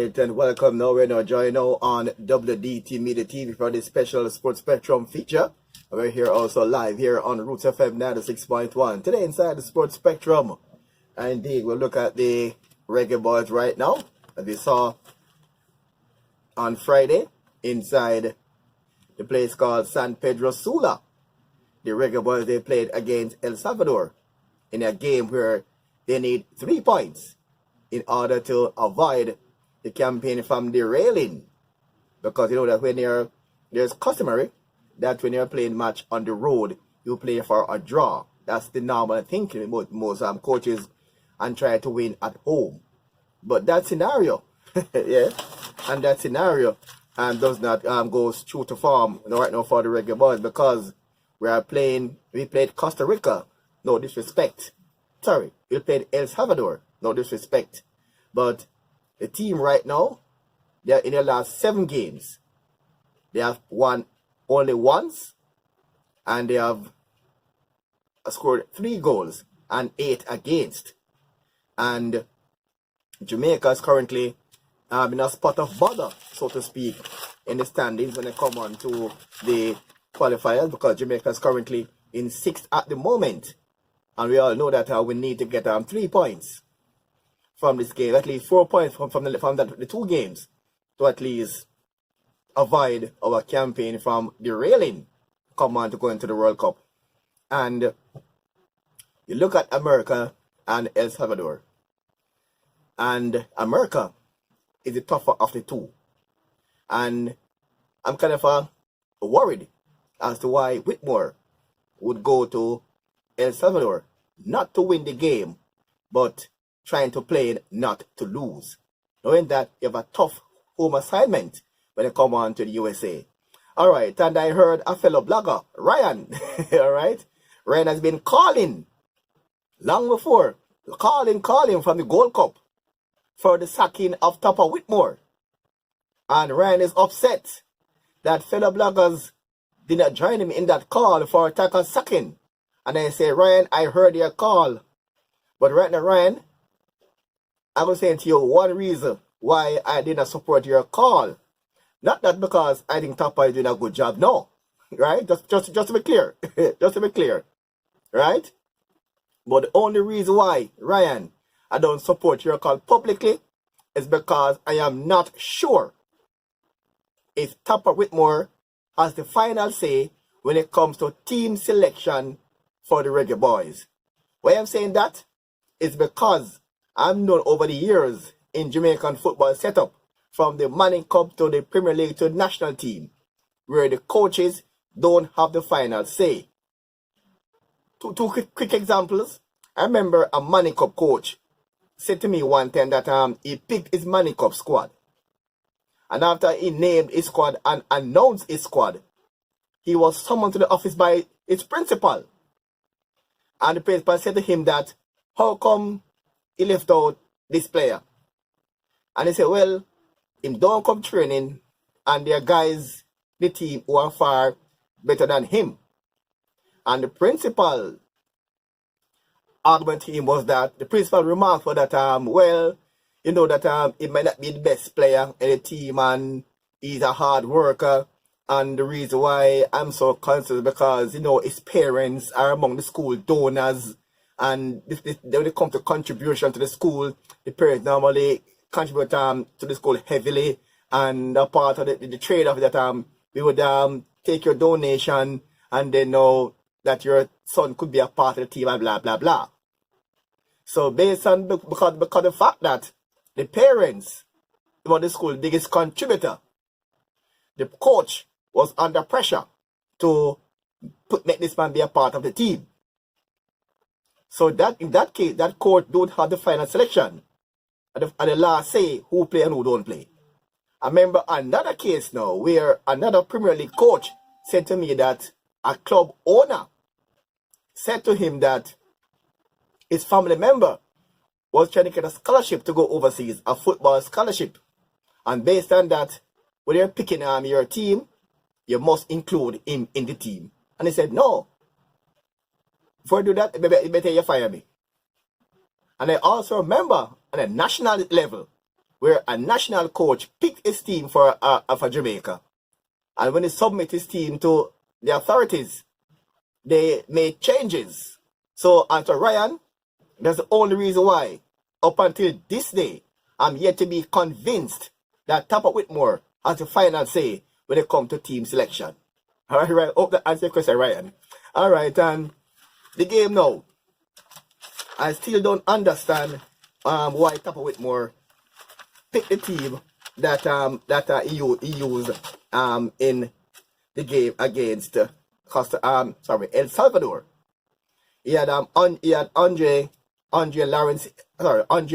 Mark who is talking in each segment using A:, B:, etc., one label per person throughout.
A: Alright, and welcome now. We're now joining now on WDT Media TV for this special Sports Spectrum feature. We're here also live here on Roots FM 96.1. Today inside the Sports Spectrum. And indeed, we'll look at the Reggae Boys right now. As we saw on Friday inside the place called San Pedro Sula. The Reggae Boys, they played against El Salvador in a game where they need 3 points in order to avoid the campaign from derailing, because you know that when there's customary that when you're playing match on the road, you play for a draw. That's the normal thinking about most coaches and try to win at home. But that scenario, yeah, and that scenario does not go true to form right now for the Reggae Boys, because we played Costa Rica, no disrespect. Sorry, we played El Salvador, no disrespect. But the team right now, they're in their last 7 games. They have won only once, and they have scored 3 goals and 8 against. And Jamaica is currently in a spot of bother, so to speak, in the standings when they come on to the qualifiers, because Jamaica is currently in 6th at the moment. And we all know that we need to get 3 points from this game, at least 4 points from the 2 games, to at least avoid our campaign from derailing, come on to go into the World Cup. And you look at America and El Salvador, and America is the tougher of the 2. And I'm kind of worried as to why Whitmore would go to El Salvador, not to win the game, but trying to play it not to lose, knowing that you have a tough home assignment when you come on to the USA. All right, and I heard a fellow blogger, Ryan, all right? Ryan has been calling long before, calling from the Gold Cup for the sacking of Tappa Whitmore. And Ryan is upset that fellow bloggers did not join him in that call for Tappa sacking. And I say, Ryan, I heard your call. But right now, Ryan, I was saying to you one reason why I did not support your call. Not that because I think Tappa is doing a good job, no. Right? Just to be clear. Just to be clear. Right? But the only reason why, Ryan, I don't support your call publicly is because I am not sure if Tappa Whitmore has the final say when it comes to team selection for the Reggae Boys. Why I'm saying that is because I've known over the years in Jamaican football setup, from the Manning Cup to the Premier League to the national team, where the coaches don't have the final say. Two quick examples. I remember a Manning Cup coach said to me one time that he picked his Manning Cup squad. And after he named his squad and announced his squad, he was summoned to the office by his principal. And the principal said to him that, how come he left out this player? And he said, well, him don't come training, and there are guys, the team, who are far better than him. And the principal argument to him was that, the principal remark was that, well, you know that he might not be the best player in the team, and he's a hard worker. And the reason why I'm so concerned is because, you know, his parents are among the school donors. And when it comes to contribution to the school, the parents normally contribute to the school heavily. And a part of the trade-off that we would take your donation and then know that your son could be a part of the team and blah, blah, blah. So based on, because of the fact that the parents were the school's biggest contributor, the coach was under pressure to make this man be a part of the team. So that in that case, that coach don't have the final selection. And the last say who play and who don't play. I remember another case now where another Premier League coach said to me that a club owner said to him that his family member was trying to get a scholarship to go overseas, a football scholarship. And based on that, when you're picking your team, you must include him in the team. And he said, no. Before I do that, better you fire me. And I also remember on a national level, where a national coach picked his team for Jamaica. And when he submit his team to the authorities, they made changes. So, and to Ryan, that's the only reason why, up until this day, I'm yet to be convinced that Tappa Whitmore has the final say when it comes to team selection. All right, right. Hope that answers your question, Ryan. All right, and the game now. I still don't understand why Tappa Whitmore picked the team that he used in the game against El Salvador. He had Andre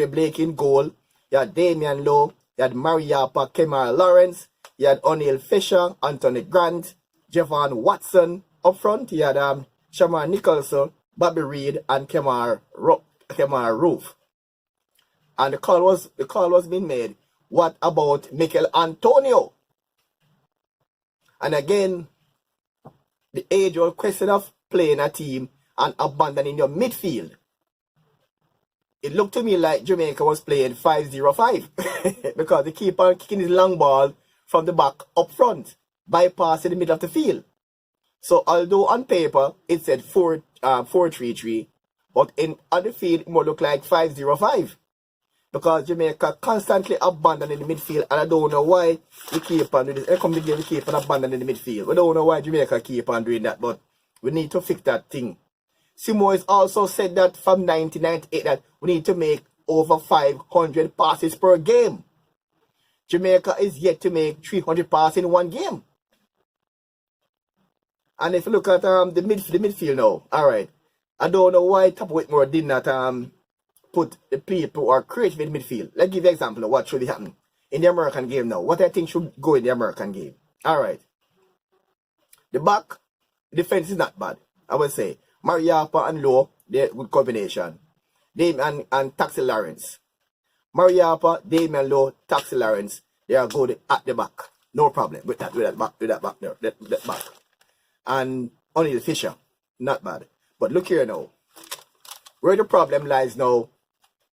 A: Blake in goal. He had Damian Lowe. He had Mariapa Kemar Lawrence. He had O'Neal Fisher, Anthony Grant, Javon Watson up front. He had Shamar Nicholson, Bobby Reed, and Kemar Roof. And the call was being made. What about Mikel Antonio? And again, the age-old question of playing a team and abandoning your midfield. It looked to me like Jamaica was playing 5-0-5 because they keep on kicking his long ball from the back up front, bypassing the middle of the field. So although on paper it said 4-3-3, but on the field it more look like 5-0-5 because Jamaica constantly abandoning the midfield, and I don't know why we keep on doing this. Every come the game we keep on abandoning the midfield. We don't know why Jamaica keep on doing that, but we need to fix that thing. Simoes also said that from 1998 that we need to make over 500 passes per game. Jamaica is yet to make 300 passes in one game. And if you look at the midfield now, all right, I don't know why Tappa Whitmore did not put the people who are creative in midfield. Let's give you an example of what should happen in the American game now. What I think should go in the American game. All right. The back defense is not bad, I would say. Mariapa and Lowe, they're a good combination. Damian and Taxi Lawrence. Mariapa, Damian Lowe, Taxi Lawrence, they are good at the back. No problem with that back there. That back. And O'Neal Fisher, not bad. But look here now. Where the problem lies now,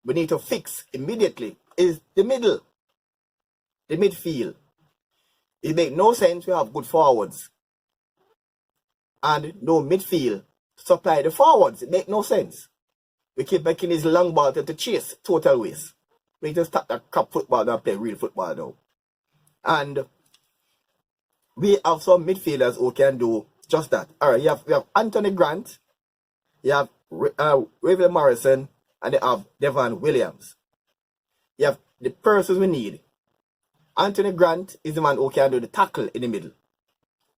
A: we need to fix immediately is the middle. The midfield. It makes no sense to have good forwards and no midfield to supply the forwards. It makes no sense. We keep making this long ball to chase, total waste. We need to start that crap football and play real football now. And we have some midfielders who can do just that. All right, you have Anthony Grant, you have Raven Morrison, and you have Devon Williams. You have the persons we need. Anthony Grant is the man who can do the tackle in the middle.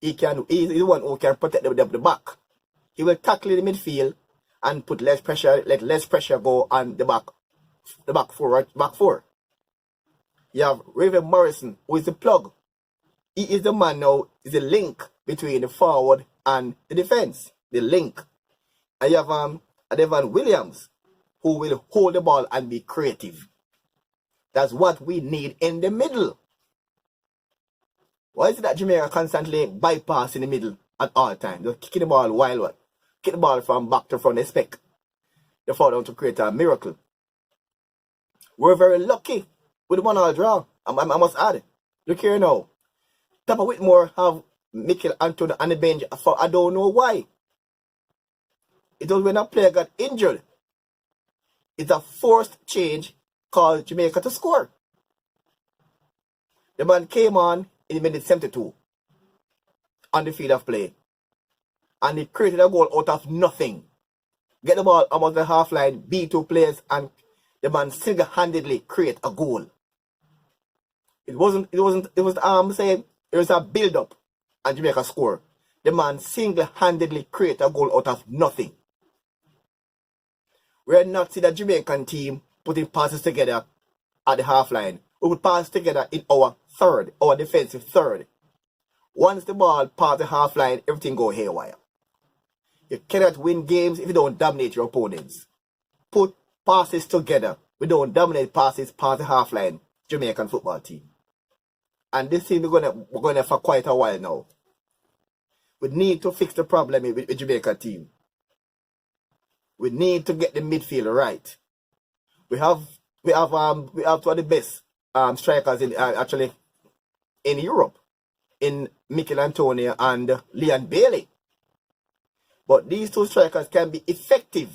A: He's the one who can protect the back. He will tackle in the midfield and put less pressure, let less pressure go on the back four. You have Raven Morrison, who is the plug. He is the man now, is the link between the forward and the defense. The link. And you have Devon Williams, who will hold the ball and be creative. That's what we need in the middle. Why is it that Jamaica constantly bypassing the middle at all times? Just kicking the ball wild, kick the ball from back to front, expect the forward to create a miracle. We're very lucky with the 1-1 draw. I must add. Look here now. Tappa Whitmore have Mikel Antonio on the bench for I don't know why. It was when a player got injured. It's a forced change called Jamaica to score. The man came on in the minute 72 on the field of play. And he created a goal out of nothing. Get the ball almost the half line, beat two players, and the man single-handedly create a goal. It was saying it was a build-up and Jamaica score. The man single-handedly create a goal out of nothing. We're not seeing the Jamaican team putting passes together at the half line. We would pass together in our defensive third. Once the ball past the half line, everything go haywire. You cannot win games if you don't dominate your opponents. Put passes together. We don't dominate passes past the half line. Jamaican football team. And this thing we're gonna for quite a while now. We need to fix the problem with the Jamaica team. We need to get the midfield right. We have one of the best strikers in actually in Europe, in Mikel Antonio and Leon Bailey. But these two strikers can be effective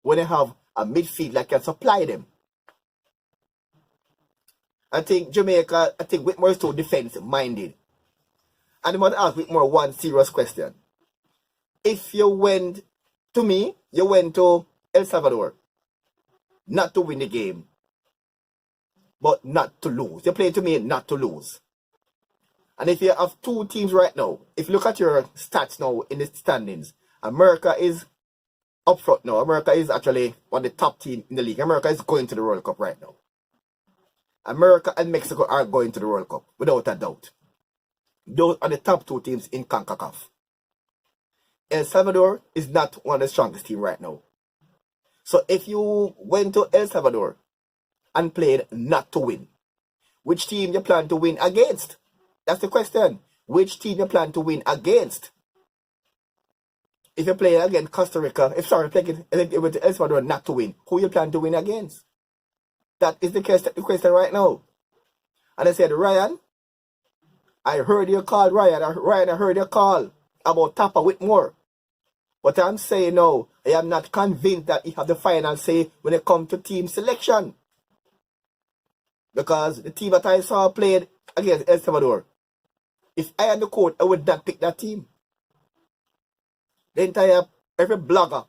A: when they have a midfield that can supply them. I think Jamaica, I think Whitmore is too defense-minded. And I want to ask Whitmore one serious question. If you went, to me, you went to El Salvador, not to win the game, but not to lose. You play to me not to lose. And if you have two teams right now, if you look at your stats now in the standings, America is up front now. America is actually one of the top teams in the league. America is going to the World Cup right now. America and Mexico are going to the World Cup, without a doubt. Those are the top two teams in CONCACAF. El Salvador is not one of the strongest teams right now. So if you went to El Salvador and played not to win, which team you plan to win against? That's the question. Which team you plan to win against? If you play against Costa Rica, if you went to El Salvador not to win, who you plan to win against? That is the question right now. And I said, Ryan, I heard your call, Ryan, I heard your call about Tappa Whitmore. But I'm saying no, I am not convinced that he have the final say when it comes to team selection. Because the team that I saw played against El Salvador, if I had the coach, I would not pick that team. Every blogger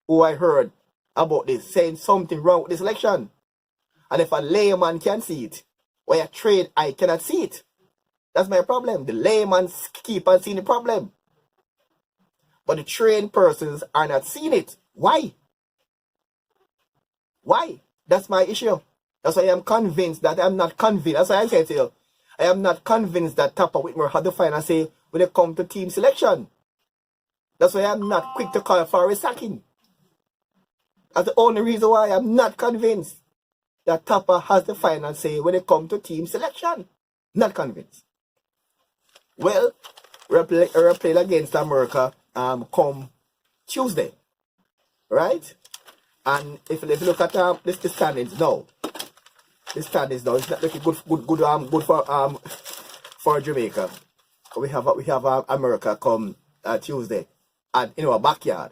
A: who I heard about this saying something wrong with the selection. And if a layman can see it, or a trade I cannot see it. That's my problem. The layman keep on seeing the problem. But the trained persons are not seeing it. Why? Why? That's my issue. That's why I'm convinced that I'm not convinced. That's why I say to you, I am not convinced that Tappa Whitmore had the final say when it comes to team selection. That's why I'm not quick to call for a sacking. That's the only reason why I'm not convinced that Tappa has the final say when it comes to team selection. Not convinced. Well, we're playing against America come Tuesday, right? And if you look at the standings now, it's not looking good for Jamaica. We have America come Tuesday, and in our backyard.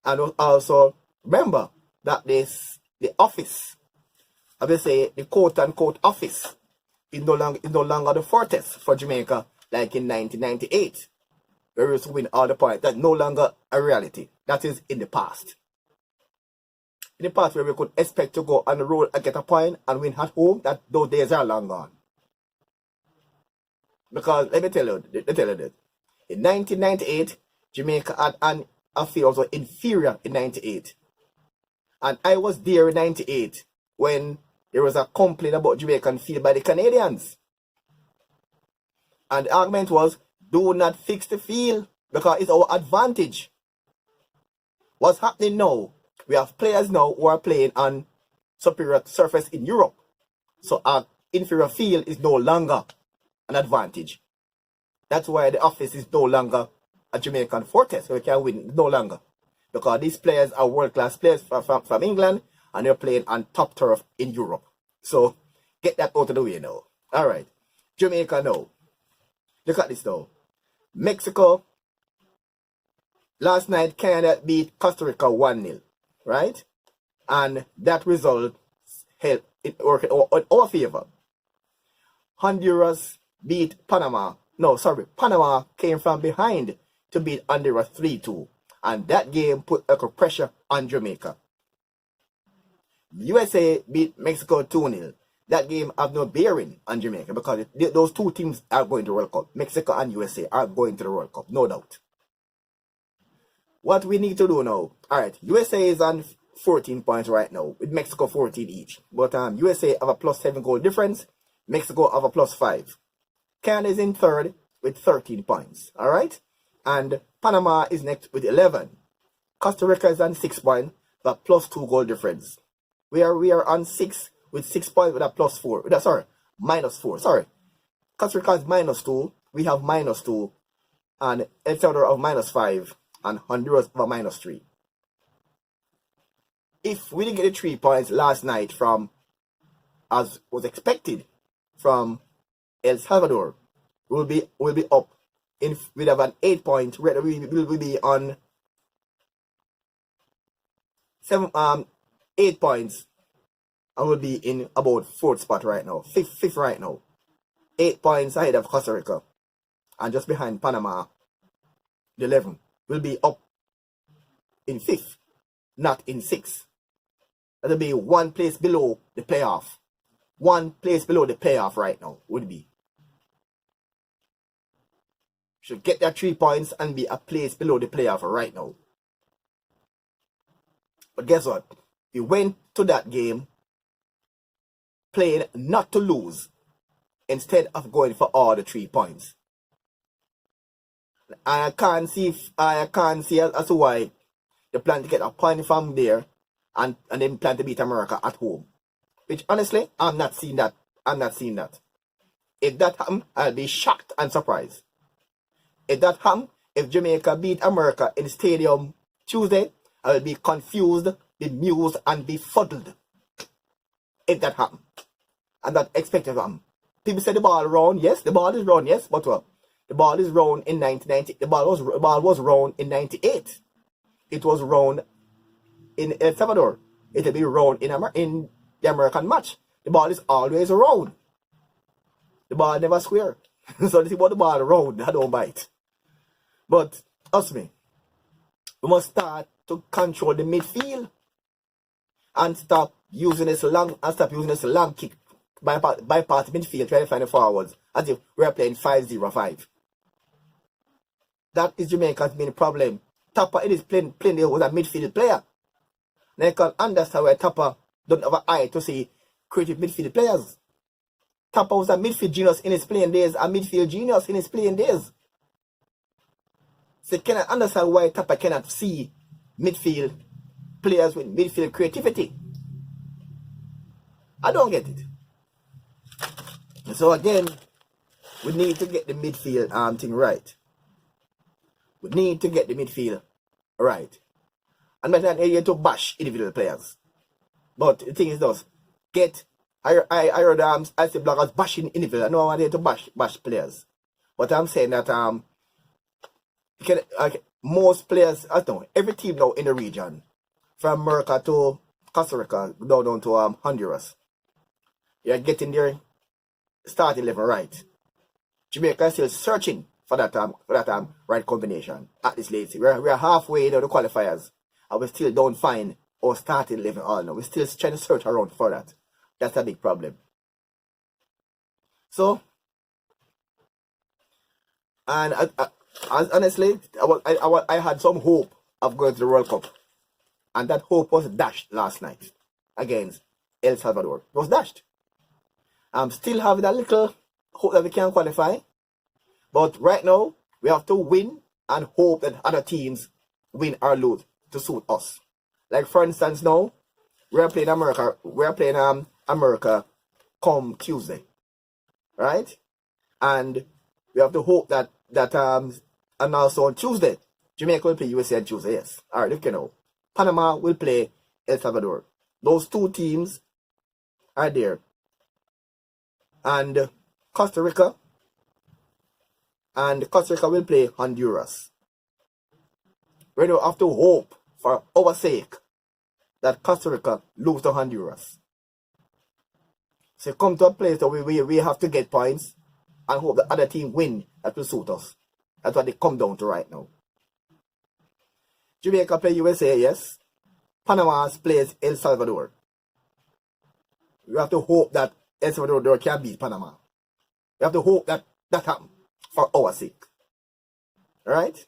A: And also remember that the office, I will say the quote unquote office, is no longer the fortress for Jamaica like in 1998. We used to win all the points. That's no longer a reality. That is in the past. In the past where we could expect to go on the road and get a point and win at home, those days are long gone. Because let me tell you this. In 1998, Jamaica had a field was inferior in 98. And I was there in 98 when there was a complaint about Jamaican field by the Canadians. And the argument was, do not fix the field because it's our advantage. What's happening now? We have players now who are playing on superior surface in Europe. So our inferior field is no longer an advantage. That's why the office is no longer a Jamaican fortress where we can win no longer. Because these players are world-class players from England and they're playing on top turf in Europe. So get that out of the way now. Alright. Jamaica now. Look at this now. Mexico. Last night Canada beat Costa Rica 1-0. Right? And that result helped in our favor. Honduras beat Panama. No, sorry. Panama came from behind to beat Honduras 3-2. And that game put pressure on Jamaica. USA beat Mexico 2-0. That game have no bearing on Jamaica because those two teams are going to the World Cup. Mexico and USA are going to the World Cup, no doubt. What we need to do now, alright, USA is on 14 points right now, with Mexico 14 each. But USA have a +7 goal difference, Mexico have a +5. Canada is in third with 13 points, alright? And Panama is next with 11. Costa Rica is on 6 points, but +2 goal difference. We are on 6 with 6 points with a +4. -4. Sorry. Costa Rica is -2. We have -2. And El Salvador of -5. And Honduras of a -3. If we didn't get the 3 points last night from as was expected from El Salvador. Will be up in we have an 8 point. We will be on 8 points, and will be in about 4th spot right now, fifth right now. 8 points ahead of Costa Rica, and just behind Panama. The 11 will be up in 5th, not in 6th. That'll be 1 place below the playoff. 1 place below the playoff right now would be. Should get that 3 points and be a place below the playoff right now. But guess what? We went to that game playing not to lose instead of going for all the 3 points. And I can't see as to why they plan to get a point from there and then plan to beat America at home. Which honestly, I'm not seeing that. If that happens, I'll be shocked and surprised. If that happens, if Jamaica beat America in the stadium Tuesday, I will be confused, bemused, and befuddled. If that happens. And that expected to happen. People say the ball round, yes, the ball is round, yes, but what? The ball is round in 1990. The ball was round in 98. It was round in El Salvador. It will be round in the American match. The ball is always round. The ball never square. So this is about the ball round. I don't bite. But trust me, we must start to control the midfield and stop using this long kick bypass the midfield, trying to find the forwards as if we're playing 5-0-5. That is Jamaica's main problem. Tappa is playing there with a midfield player. Now you can understand why Tappa don't have an eye to see creative midfield players. Tappa was a midfield genius in his playing days, So you cannot understand why Tappa cannot see midfield players with midfield creativity. I don't get it. So again, we need to get the midfield thing right. We need to get the midfield right. I'm not here to bash individual players. But the thing is this, I heard I see bloggers bashing individuals. I know I'm here to bash players. But I'm saying that most players, I don't know, every team now in the region, from America to Costa Rica, down to Honduras, you're getting their starting level right. Jamaica is still searching for that right combination at this late stage. We're halfway into the qualifiers, and we still don't find our starting level all now. We're still trying to search around for that. That's a big problem. So, and honestly, I had some hope of going to the World Cup, and that hope was dashed last night against El Salvador. It was dashed. I'm still having a little hope that we can qualify, but right now we have to win and hope that other teams win or lose to suit us. Like for instance, now we're playing America. We're playing America come Tuesday, right? And we have to hope that and also on Tuesday, Jamaica will play USA on Tuesday. Yes, all right. You know, Panama will play El Salvador. Those two teams are there. And Costa Rica will play Honduras. We don't have to hope for our sake that Costa Rica lose to Honduras. So come to a place that we have to get points and hope the other team win. That will suit us. That's what they come down to right now. Jamaica play USA, yes. Panama plays El Salvador. We have to hope that El Salvador can beat Panama. We have to hope that happens for our sake. Alright?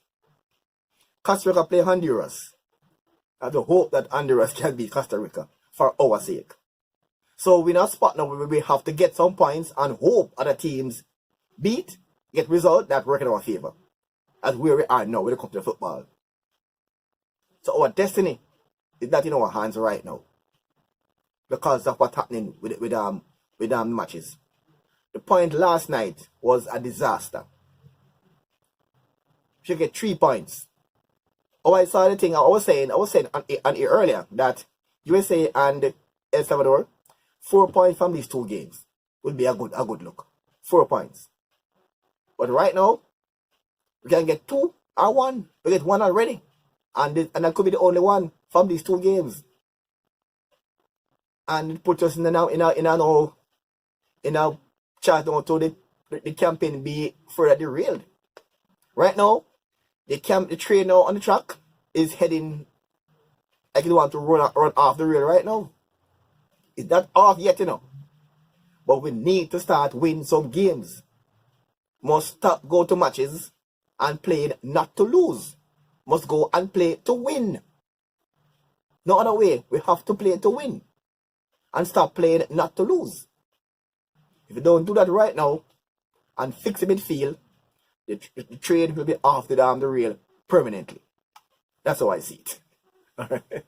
A: Costa Rica play Honduras. We have to hope that Honduras can beat Costa Rica for our sake. So we're not spot now where we have to get some points and hope other teams get results that work in our favor. That's where we are now when it comes to football. So our destiny is not in our hands right now, because of what's happening with matches. The point last night was a disaster. We should get 3 points. Oh, I saw the thing. I was saying on here earlier that USA and El Salvador, 4 points from these 2 games would be a good look. 4 points. But right now, we can get 2 or 1. We get 1 already. And that could be the only one from these 2 games. And it puts us in a chance now to the campaign be further derailed. Right now, the train now on the track is heading like it want to run off the rail right now. It's not off yet, But we need to start winning some games. Must stop go to matches and play not to lose. Must go and play to win. No other way. We have to play to win. And stop playing not to lose. If we don't do that right now and fix the midfield, the train will be off the rail permanently. That's how I see it. All right.